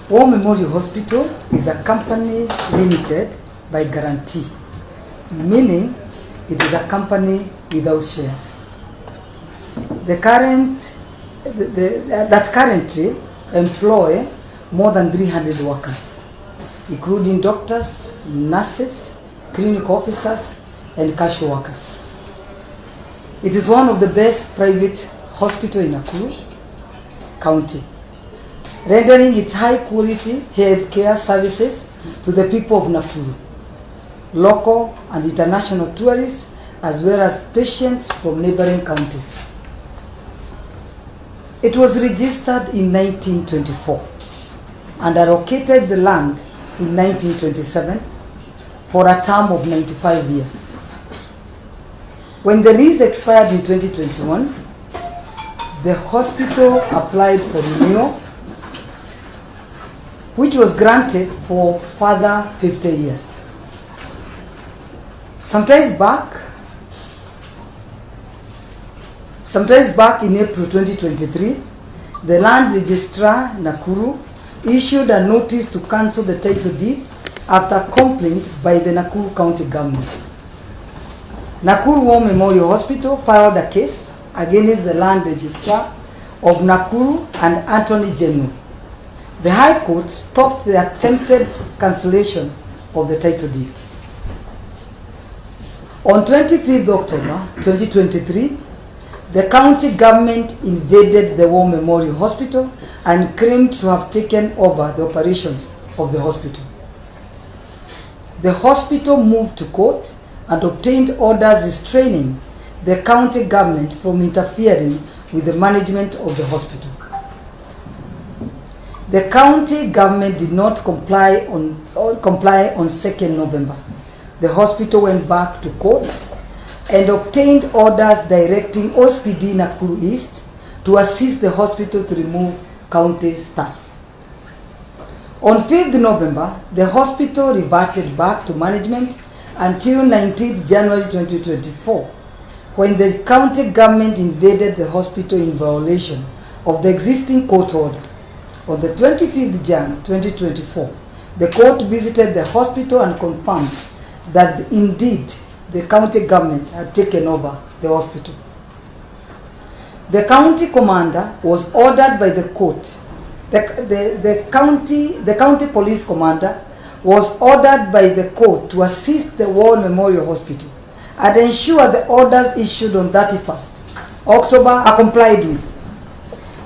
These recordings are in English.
War Memorial Hospital is a company limited by guarantee, meaning it is a company without shares. That currently employ more than 300 workers, including doctors, nurses, clinic officers, and casual workers. It is one of the best private hospitals in NAKURU County, rendering its high-quality healthcare services to the people of NAKURU, local and international tourists, as well as patients from neighboring counties. It was registered in 1924 and allocated the land in 1927 for a term of 95 years. When the lease expired in 2021, the hospital applied for renewal, which was granted for further 50 years. Sometimes back in April 2023, the land registrar, NAKURU, issued a notice to cancel the title deed after complaint by the Nakuru County government. NAKURU War Memorial Hospital filed a case against the land registrar of Nakuru and Attorney General. The High Court stopped the attempted cancellation of the title deed. On 25th October 2023, the county government invaded the War Memorial Hospital and claimed to have taken over the operations of the hospital. The hospital moved to court and obtained orders restraining the county government from interfering with the management of the hospital. The county government did not comply on 2nd November. The hospital went back to court and obtained orders directing OSPD Nakuru East to assist the hospital to remove county staff. On 5th November, the hospital reverted back to management until 19th January 2024, when the county government invaded the hospital in violation of the existing court order. On the 25th Jan 2024, the court visited the hospital and confirmed that indeed the county government had taken over the hospital. The county commander was ordered by the court. The county police commander was ordered by the court to assist the War Memorial Hospital and ensure the orders issued on 31st October are complied with.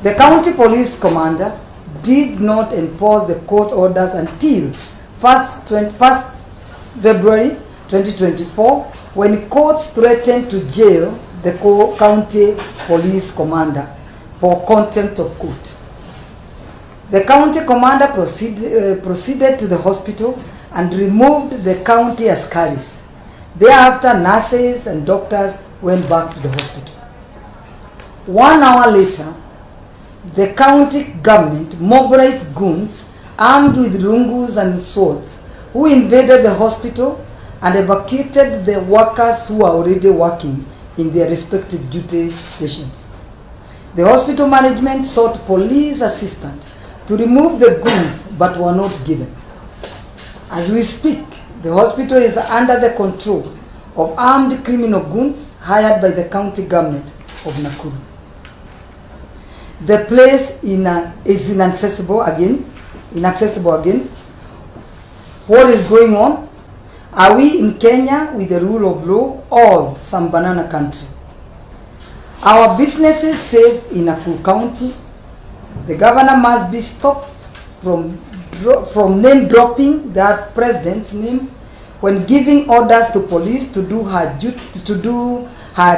The county police commander did not enforce the court orders until 1st February 2024, when courts threatened to jail the county police commander for contempt of court. The county commander proceeded to the hospital and removed the county askaris. Thereafter, nurses and doctors went back to the hospital. 1 hour later, the county government mobilized goons armed with rungus and swords who invaded the hospital and evacuated the workers who are already working in their respective duty stations. The hospital management sought police assistance to remove the goons but were not given. As we speak, the hospital is under the control of armed criminal goons hired by the county government of Nakuru. The place is inaccessible again. What is going on? Are we in Kenya with the rule of law or some banana country? Our businesses safe in Nakuru County. The governor must be stopped from name dropping that president's name when giving orders to police to do her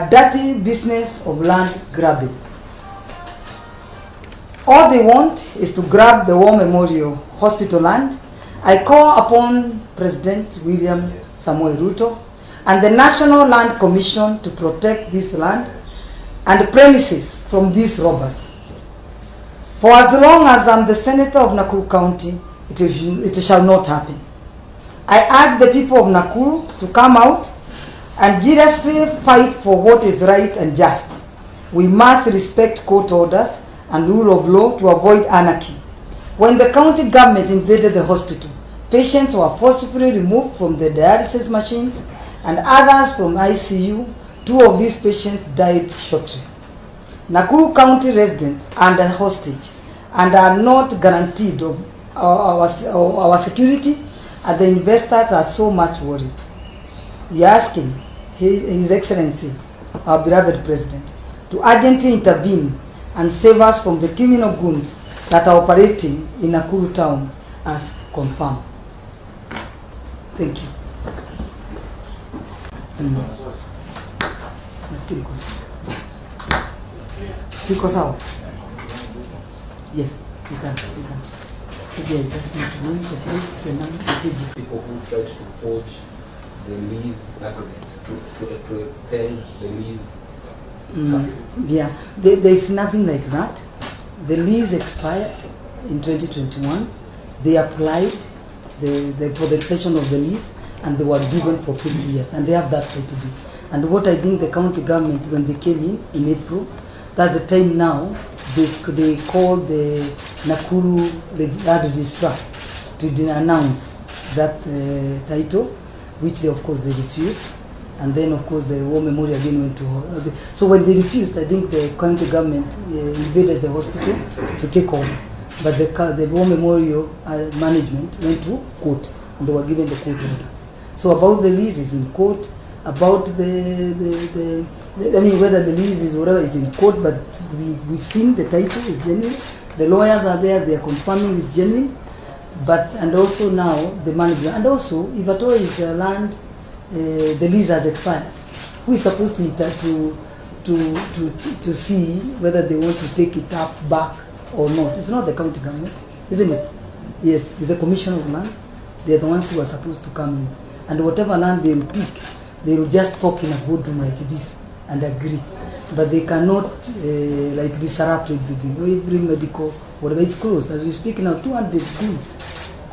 dirty business of land grabbing. All they want is to grab the War Memorial Hospital land. I call upon President William Samoei Ruto and the National Land Commission to protect this land and premises from these robbers. For as long as I'm the senator of Nakuru County, it shall not happen. I urge the people of Nakuru to come out and jealously fight for what is right and just. We must respect court orders and rule of law to avoid anarchy. When the county government invaded the hospital, patients were forcibly removed from the dialysis machines and others from ICU. 2 of these patients died shortly. Nakuru County residents are under hostage and are not guaranteed of our security, and the investors are so much worried. We are asking His Excellency, our beloved President, to urgently intervene and save us from the criminal goons that are operating in Nakuru town as confirmed. Thank you. Yes, you can. Maybe I just need to mention the pages. People who tried to forge the lease agreement to extend the lease. Yeah, there is nothing like that. The lease expired in 2021. They applied for the extension of the lease, and they were given for 50 years, and they have that title deed. And what I think the county government, when they came in April, that's the time now they called the Nakuru registrar to announce that title, which of course they refused. And then of course the war memorial again went to so when they refused, I think the county government invaded the hospital to take over, but the war memorial management went to court, and they were given the court order. So about the lease is in court, about the I mean whether the lease is whatever is in court, but we've seen the title is genuine, the lawyers are there, they are confirming it's genuine, but and also now the management, and also if at all is land the lease has expired, who is supposed to see whether they want to take it up back or not? It's not the county government, isn't it? Yes, it's the Commission of Land. They are the ones who are supposed to come in, and whatever land they will pick, they will just talk in a boardroom like this and agree, but they cannot like disrupt everything. Every medical whatever is closed as we speak now. 200 goods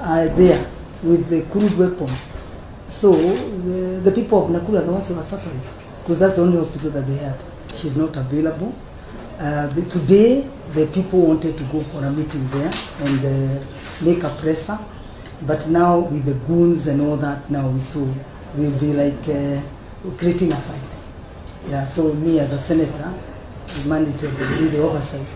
are there with the crude weapons. So the people of Nakuru are the ones who are suffering, because that's the only hospital that they had. She's not available. Today the people wanted to go for a meeting there and make a presser, but now with the goons and all that, now we'll be like creating a fight. Yeah. So me as a senator, mandated to do the oversight.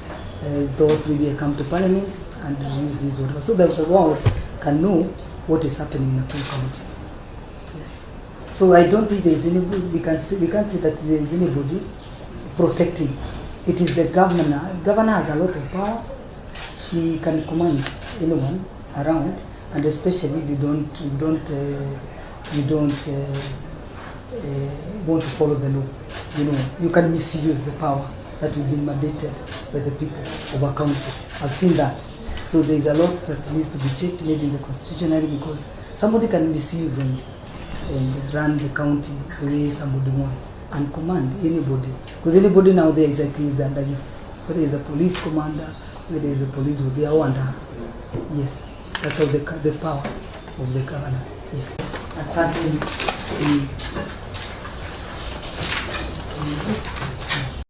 Thought maybe I come to Parliament and release these orders so that the world can know what is happening in Nakuru County. So I don't think there is anybody, we can't say that there is anybody protecting. It is the governor. The governor has a lot of power. She can command anyone around, and especially we don't want to follow the law. You know, you can misuse the power that has been mandated by the people of our county. I've seen that. So there is a lot that needs to be checked, maybe in the constitutionally, because somebody can misuse and run the county the way somebody wants and command anybody, because anybody now there is like is under you, whether it's a police commander, whether it's a police, they are under her. Yes, that's how the power of the governor is. And certainly